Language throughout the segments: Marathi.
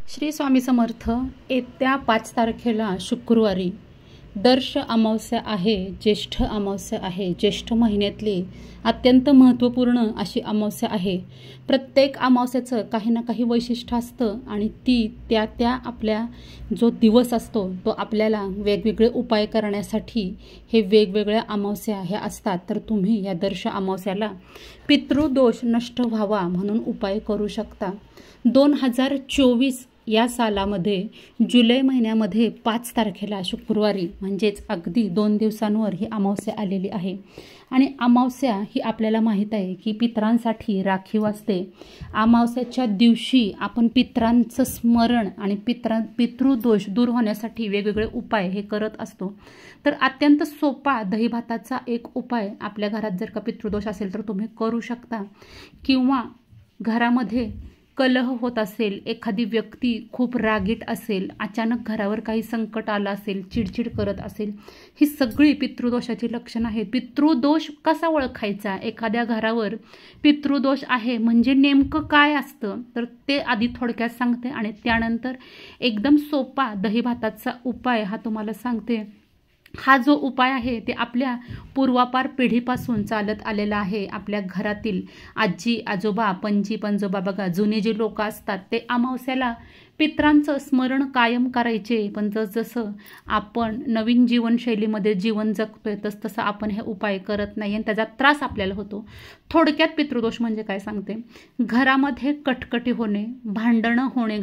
श्री स्वामी समर्थ। येत्या 5 तारखेला शुक्रवारी दर्श अमावस्या आहे, ज्येष्ठ अमावस्या आहे। ज्येष्ठ महिन्यातली अत्यंत महत्त्वपूर्ण अशी अमावस्या आहे। प्रत्येक अमावस्याचं काही ना काही वैशिष्ट्य असतं आणि ती त्या आपल्या जो दिवस असतो तो आपल्याला वेगवेगळे उपाय करण्यासाठी हे वेगवेगळ्या अमावस्या ह्या असतात। तर तुम्ही या दर्श अमावस्याला पितृदोष नष्ट व्हावा म्हणून उपाय करू शकता। 2024 या सालामध्ये जुलै महिन्यामध्ये 5 तारखेला शुक्रवारी म्हणजेच अगदी 2 दिवसांवर ही अमावस्या आलेली आहे। आणि अमावस्या ही आपल्याला माहीत आहे की पितरांसाठी राखीव असते। अमावस्याच्या दिवशी आपण पितरांचं स्मरण आणि पितृदोष दूर होण्यासाठी वेगवेगळे उपाय हे करत असतो। तर अत्यंत सोपा दही भाताचा एक उपाय आपल्या घरात जर का पितृदोष असेल तर तुम्ही करू शकता। किंवा घरामध्ये कलह होत असेल, एखादी व्यक्ती खूप रागीट असेल, अचानक घरावर काही संकट आलं असेल, चिडचिड करत असेल, ही सगळी पितृदोषाची लक्षणं आहेत। पितृदोष कसा ओळखायचा? एखाद्या घरावर पितृदोष आहे म्हणजे नेमकं काय असतं तर ते आधी थोडक्यात सांगते आणि त्यानंतर एकदम सोपा दही भाताचा उपाय हा तुम्हाला सांगते। हा जो उपाय आहे ते आपल्या पूर्वापार पिढीपासून चालत आलेला आहे। आपल्या घरातील आजी आजोबा पणजी पणजोबा बघा, जुने जे लोक असतात ते अमावस्याला पितरांचं स्मरण कायम करायचे। पण जसं आपण नवीन जीवनशैलीमध्ये जीवन जगतोय तसं आपण हे उपाय करत नाही आणि त्याचा त्रास आपल्याला होतो। थोडक्यात पितृदोष म्हणजे काय सांगते। घरामध्ये कटकटी होणे, भांडणं होणे,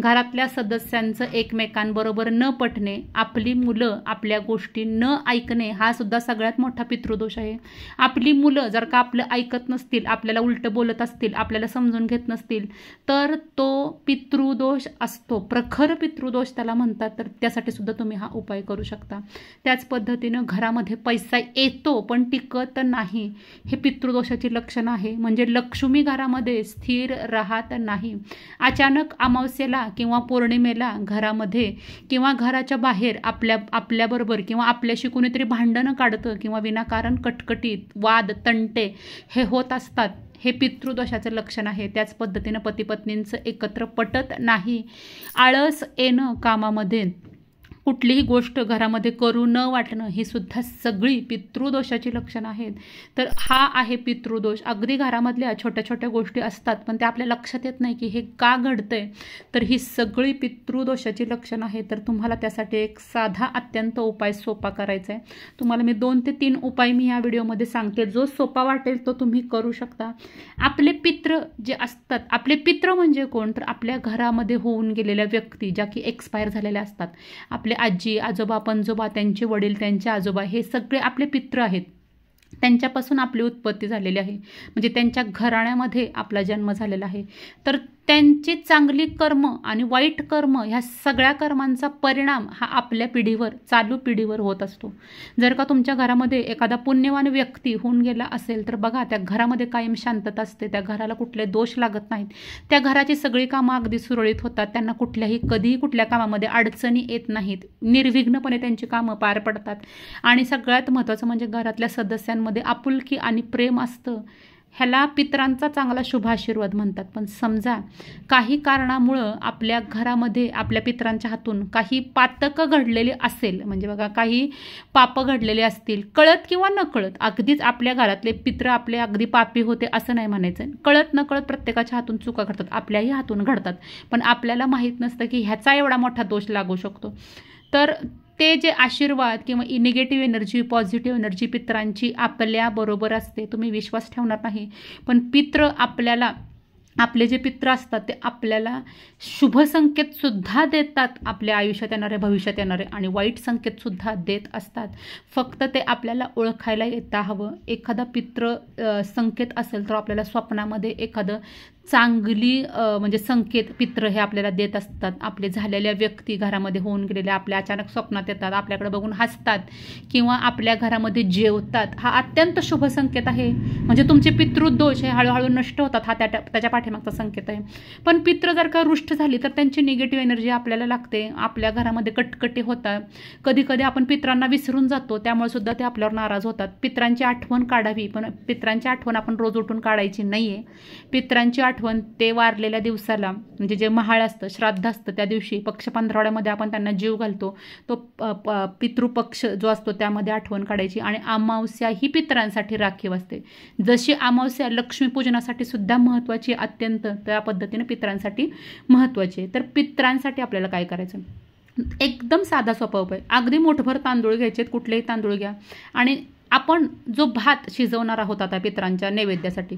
घरातल्या सदस्यांचं एकमेकांबरोबर न पटणे, आपली मुलं आपल्या गोष्टी न ऐकणे हा सुद्धा सगळ्यात मोठा पितृदोष आहे। आपली मुलं जर का आपलं ऐकत नसतील, आपल्याला उलटं बोलत असतील, आपल्याला समजून घेत नसतील तर तो पितृदोष असतो। प्रखर पितृदोष त्याला म्हणतात। तर त्यासाठी सुद्धा तुम्ही हा उपाय करू शकता। त्याच पद्धतीनं घरामध्ये पैसा येतो पण टिकत नाही, हे पितृदोषाची लक्षणं आहे। म्हणजे लक्ष्मी घरामध्ये स्थिर राहत नाही। अचानक अमावस्येला किंवा पौर्णिमेला घरामध्ये किंवा घराच्या बाहेर आपल्याबरोबर किंवा आपल्याशी कोणीतरी भांडणं काढतं किंवा विनाकारण कटकटीत वाद तंटे हे होत असतात, हे पितृदोषाचं लक्षण आहे। त्याच पद्धतीनं पती पत्नींचं एकत्र पटत नाही, आळस येणं कामामध्ये, कुठलीही गोष्ट घरामध्ये करू न वाटणं, ही सुद्धा सगळी पितृदोषाची लक्षणं आहेत। तर हा आहे पितृदोष। अगदी घरामधल्या छोट्या छोट्या गोष्टी असतात पण ते आपल्या लक्षात येत नाही की हे का घडतंय, तर ही सगळी पितृदोषाची लक्षणं आहेत। तर तुम्हाला त्यासाठी एक साधा अत्यंत उपाय सोपा करायचा आहे। तुम्हाला मी 2 ते 3 उपाय मी या व्हिडिओमध्ये सांगते, जो सोपा वाटेल तो तुम्ही करू शकता। आपले पित्र जे असतात, आपले पित्र म्हणजे कोण तर आपल्या घरामध्ये होऊन गेलेल्या व्यक्ती ज्या की एक्सपायर झालेल्या असतात। आपले आजी आजोबा पणजोबा, त्यांचे वडील, त्यांचे आजोबा, हे सगळे आपले पित्र आहेत। त्यांच्यापासून आपली उत्पत्ती झालेली आहे, म्हणजे त्यांच्या घराण्यामध्ये आपला जन्म झालेला आहे। तर त्यांची चांगली कर्म आणि वाईट कर्म ह्या सगळ्या कर्मांचा परिणाम हा आपल्या पिढीवर, चालू पिढीवर होत असतो। जर का तुमच्या घरामध्ये एखादा पुण्यवान व्यक्ती होऊन गेला असेल तर बघा, त्या घरामध्ये कायम शांतता असते, त्या घराला कुठले दोष लागत नाहीत, त्या घराची सगळी कामं अगदी सुरळीत होतात, त्यांना कधीही कुठल्या कामामध्ये अडचणी येत नाहीत, निर्विघ्नपणे त्यांची कामं पार पडतात। आणि सगळ्यात महत्त्वाचं म्हणजे घरातल्या सदस्यांमध्ये आपुलकी आणि प्रेम असतं। ह्याला पितरांचा चांगला शुभ आशीर्वाद म्हणतात। पण समजा काही कारणामुळं आपल्या घरामध्ये आपल्या पितरांच्या हातून काही पातकं घडलेले असेल, म्हणजे बघा काही पापं घडलेले असतील, कळत किंवा न कळत, अगदीच आपल्या घरातले पित्र आपले अगदी पापी होते असं नाही म्हणायचं, कळत न कळत प्रत्येकाच्या हातून चुका घडतात, आपल्याही हातून घडतात, पण आपल्याला माहीत नसतं की ह्याचा एवढा मोठा दोष लागू शकतो। तर ते जे आशीर्वाद किंवा निगेटिव्ह एनर्जी, पॉझिटिव्ह एनर्जी पितरांची आपल्याबरोबर असते, तुम्ही विश्वास ठेवणार नाही, पण पित्र आपल्याला, आपले जे पित्र असतात ते आपल्याला शुभ संकेत सुद्धा देतात, आपल्या आयुष्यात येणारे, भविष्यात येणारे, आणि वाईट संकेत सुद्धा देत असतात। फक्त ते आपल्याला ओळखायला येता हवं। एखादा पित्र संकेत असेल तर आपल्याला स्वप्नामध्ये एखादं चांगली म्हणजे संकेत पित्र हे आपल्याला देत असतात। आपले झालेल्या व्यक्ती घरामध्ये होऊन गेलेल्या आपल्या अचानक स्वप्नात येतात, आपल्याकडे बघून हसतात किंवा आपल्या घरामध्ये जेवतात, हा अत्यंत शुभ संकेत आहे। म्हणजे तुमचे पितृदोष हे हळूहळू नष्ट होतात, हा त्याच्या पाठीमागचा संकेत आहे। पण पित्र जर का रुष्ट झाली तर त्यांची निगेटिव्ह एनर्जी आपल्याला लागते, आपल्या घरामध्ये कटकटी होतात, कधी कधी आपण पितरांना विसरून जातो, त्यामुळे सुद्धा ते आपल्यावर नाराज होतात। पितरांची आठवण काढावी, पण पितरांची आठवण आपण रोज उठून काढायची नाहीये। पितरांची आठवण ते वारलेल्या दिवसाला, म्हणजे जे महाळ असतं, श्राद्ध असतं, त्या दिवशी पक्ष पंधरवड्यामध्ये आपण त्यांना जीव घालतो, तो पितृपक्ष जो असतो त्यामध्ये आठवण काढायची. आणि अमावस्या ही पितरांसाठी राखीव असते. जशी अमावस्या लक्ष्मीपूजनासाठी सुद्धा महत्त्वाची, अत्यंत त्या पद्धतीने पितरांसाठी महत्त्वाची आहे. तर पितरांसाठी आपल्याला काय करायचं, एकदम साधा सोपा उपाय. अगदी मुठभर तांदूळ घ्यायचे, कुठलेही तांदूळ घ्या, आणि आपण जो भात शिजवणार आहोत आता पितरांच्या नैवेद्यासाठी,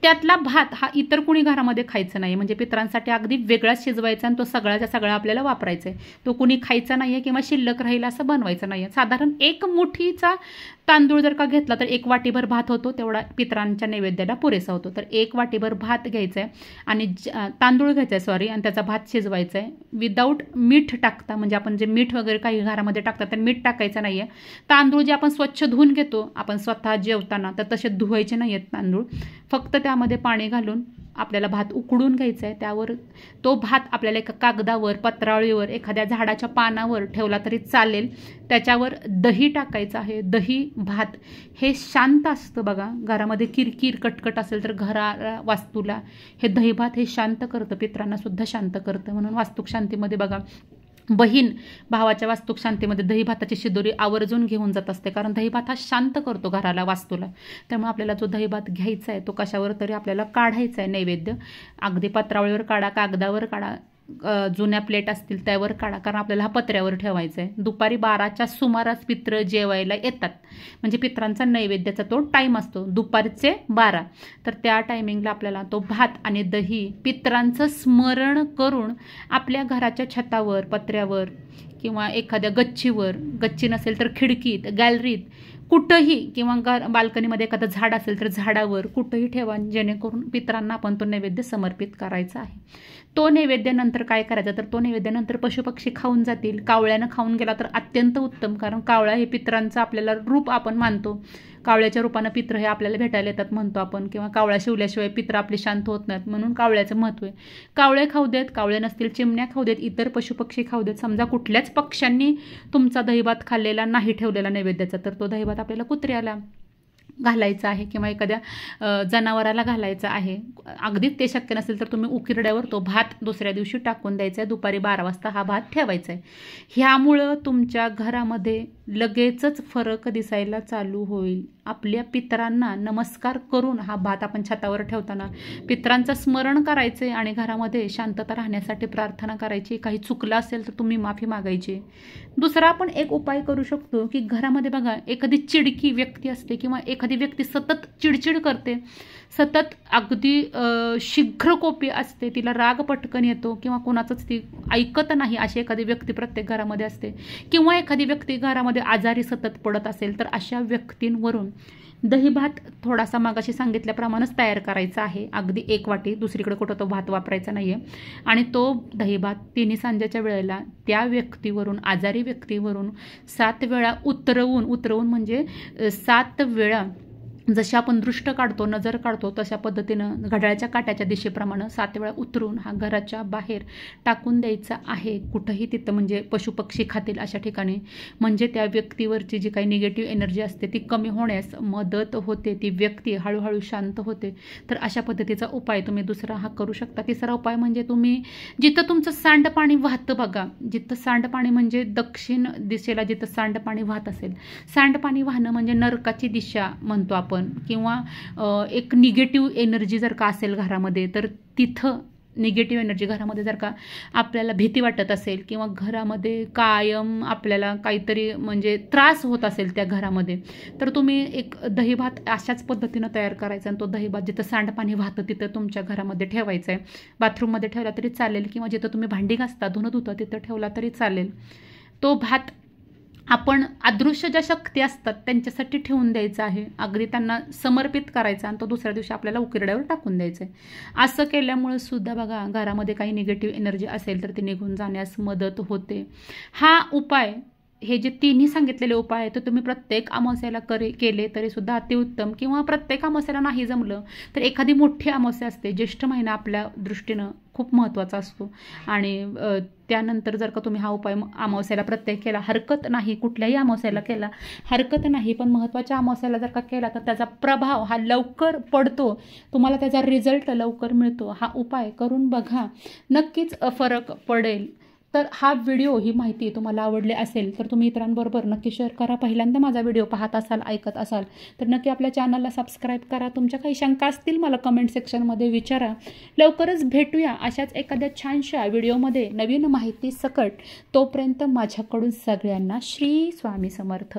त्यातला भात हा इतर कुणी घरामध्ये खायचा नाही. म्हणजे पितरांसाठी अगदी वेगळाच शिजवायचा आणि तो सगळ्याच्या सगळा आपल्याला वापरायचा आहे. तो कुणी खायचा नाही आहे किंवा शिल्लक राहील असं बनवायचं नाही आहे. साधारण 1 मुठीचा तांदूळ जर का घेतला तर 1 वाटीभर भात होतो, तेवढा पितरांच्या नैवेद्याला पुरेसा होतो. तर 1 वाटीभर भात घ्यायचा आहे आणि तांदूळ घ्यायचा आहे आणि त्याचा भात शिजवायचा आहे. विदाऊट मीठ टाकता, म्हणजे आपण जे मीठ वगैरे काही घरामध्ये टाकतात तर मीठ टाकायचं नाही आहे. तांदूळ जे आपण स्वच्छ धुवून घेतो आपण स्वतः जेवताना, तर तसे धुवायचे नाही आहेत तांदूळ. फक्त त्यामध्ये पाणी घालून आपल्याला भात उकडून घ्यायचा आहे. त्यावर तो भात आपल्याला एका कागदावर, पत्रावळीवर, एखाद्या झाडाच्या पानावर ठेवला तरी चालेल. त्याच्यावर दही टाकायचं आहे. दही भात हे शांत असतं बघा. घरामध्ये किरकिर कटकट असेल तर घराला, वास्तूला हे दही भात हे शांत करतं, पितरांना सुद्धा शांत करतं. म्हणून वास्तुक शांतीमध्ये बघा, बहीण भावाच्या वास्तुक शांतीमध्ये दही भाताची शिदोरी आवर्जून घेऊन जात असते, कारण दही भात हा शांत करतो घराला, वास्तूला. त्यामुळे आपल्याला जो दही भात घ्यायचा आहे तो कशावर तरी आपल्याला काढायचा आहे नैवेद्य. अगदी पत्रावळीवर काढा, कागदावर काढा, जुन्या प्लेट असतील त्यावर काढा, कारण आपल्याला हा पत्र्यावर ठेवायचा आहे. दुपारी 12च्या सुमारास पित्र जेवायला येतात, म्हणजे पित्रांचा नैवेद्याचा तो टाईम असतो दुपारचे 12. तर त्या टायमिंगला आपल्याला तो भात आणि दही पित्रांचं स्मरण करून आपल्या घराच्या छतावर, पत्र्यावर किंवा एखाद्या गच्चीवर, गच्ची नसेल तर खिडकीत, गॅलरीत, कुठंही, किंवा बाल्कनीमध्ये एखादं झाड असेल तर झाडावर, कुठंही ठेवा, जेणेकरून पितरांना आपण तो नैवेद्य समर्पित करायचा आहे. तो नैवेद्यानंतर काय करायचं, तर तो नैवेद्यानंतर पशुपक्षी खाऊन जातील. कावळ्यानं खाऊन गेला तर अत्यंत उत्तम, कारण कावळा हे पितरांचं आपल्याला रूप आपण मानतो. कावळ्याच्या रूपानं पित्र हे आपल्याला भेटायला येतात म्हणतो आपण, किंवा कावळा शिवल्याशिवाय पित्र आपले शांत होत नाहीत, म्हणून कावळ्याचं महत्त्व आहे. कावळे खाऊ देत, कावळे नसतील चिमण्या खाऊ देत, इतर पशुपक्षी खाऊ देत. समजा कुठल्याच पक्ष्यांनी तुमचा दहीभात खाल्लेला नाही ठेवलेला नैवेद्याचा, तर तो दहीभात आपल्याला कुत्र्याला घालायचा आहे किंवा एखाद्या जनावराला घालायचा आहे. अगदीच ते शक्य नसेल तर तुम्ही उकिरड्यावर तो भात दुसऱ्या दिवशी टाकून द्यायचा आहे. दुपारी 12 वाजता हा भात ठेवायचा आहे. ह्यामुळं तुमच्या घरामध्ये लगेचच फरक दिसायला चालू होईल. आपल्या पितरांना नमस्कार करून हा भात आपण छतावर ठेवताना पितरांचं स्मरण करायचं आहे आणि घरामध्ये शांतता राहण्यासाठी प्रार्थना करायची. काही चुकलं असेल तर तुम्ही माफी मागायची. दुसरा आपण एक उपाय करू शकतो की घरामध्ये बघा, एखादी चिडकी व्यक्ती असते किंवा एखादी व्यक्ती सतत चिडचिड करते, सतत अगदी शीघ्रकोपी असते, तिला राग पटकन येतो किंवा कोणाचंच ती ऐकत नाही, अशी एखादी व्यक्ती प्रत्येक घरामध्ये असते. किंवा एखादी व्यक्ती घरामध्ये आजारी सतत पडत असेल, तर अशा व्यक्तींवरून दहीभात थोडासा मागाशी सांगितल्याप्रमाणेच तयार करायचा आहे. अगदी 1 वाटी, दुसरीकडे कुठं तो भात वापरायचा नाही आहे. आणि तो दहीभात तिन्ही सांजेच्या वेळेला त्या व्यक्तीवरून, आजारी व्यक्तीवरून 7 वेळा उतरवून म्हणजे 7 वेळा, जशी आपण दृष्ट काढतो, नजर काढतो, तशा पद्धतीनं घड्याळाच्या काट्याच्या दिशेप्रमाणे 7 वेळा उतरून हा घराच्या बाहेर टाकून द्यायचा आहे. कुठंही तिथं, म्हणजे पशुपक्षी खातील अशा ठिकाणी. म्हणजे त्या व्यक्तीवरची जी काही निगेटिव्ह एनर्जी असते ती कमी होण्यास मदत होते, ती व्यक्ती हळूहळू शांत होते. तर अशा पद्धतीचा उपाय तुम्ही दुसरा हा करू शकता. तिसरा उपाय म्हणजे तुम्ही जिथं तुमचं सांडपाणी वाहतं बघा, जिथं सांडपाणी म्हणजे दक्षिण दिशेला जिथं सांडपाणी वाहत असेल, सांडपाणी वाहणं म्हणजे नरकाची दिशा म्हणतो आपण, किंवा एक निगेटिव्ह एनर्जी जर का असेल घरामध्ये, तर तिथं निगेटिव्ह एनर्जी घरामध्ये जर का आपल्याला भीती वाटत असेल किंवा घरामध्ये कायम आपल्याला काहीतरी म्हणजे त्रास होत असेल त्या घरामध्ये, तर तुम्ही एक दहीभात अशाच पद्धतीनं तयार करायचा आणि तो दहीभात जिथं सांडपाणी वाहतं तिथं तुमच्या घरामध्ये ठेवायचा आहे. बाथरूममध्ये ठेवला तरी चालेल किंवा जिथं तुम्ही भांडी घासता, धुणं धुता तिथं ठेवला तरी चालेल. तो भात आपण अदृश्य ज्या शक्ती असतात त्यांच्यासाठी ठेवून द्यायचा आहे, अगदी त्यांना समर्पित करायचा आणि तो दुसऱ्या दिवशी आपल्याला उकिरड्यावर टाकून द्यायचा आहे. असं केल्यामुळे सुद्धा बघा, घरामध्ये काही निगेटिव्ह एनर्जी असेल तर ती निघून जाण्यास मदत होते. हा उपाय हे जे तिन्ही सांगितलेले उपाय आहेत ते तुम्ही प्रत्येक अमावस्याला केले तरी सुद्धा अतिउत्तम, किंवा प्रत्येक अमावस्याला नाही जमलं तर एखादी मोठी अमावस्या असते, ज्येष्ठ महिना आपल्या दृष्टीनं खूप महत्त्वाचा असतो आणि त्यानंतर जर का तुम्ही हा उपाय अमावस्याला प्रत्येक केला, हरकत नाही, कुठल्याही अमावस्याला केला हरकत नाही, पण महत्त्वाच्या अमावस्याला जर का केला तर त्याचा प्रभाव हा लवकर पडतो, तुम्हाला त्याचा रिझल्ट लवकर मिळतो. हा उपाय करून बघा, नक्कीच फरक पडेल. तर हा व्हिडिओ, ही माहिती तुम्हाला आवडली असेल तर तुम्ही इतरांबरोबर नक्की शेअर करा. पहिल्यांदा माझा व्हिडिओ पाहत असाल, ऐकत असाल तर नक्की आपल्या चॅनलला सबस्क्राईब करा. तुमच्या काही शंका असतील मला कमेंट सेक्शनमध्ये विचारा. लवकरच भेटूया अशाच एखाद्या छानशा व्हिडिओमध्ये नवीन माहिती सकट. तोपर्यंत माझ्याकडून सगळ्यांना श्री स्वामी समर्थ.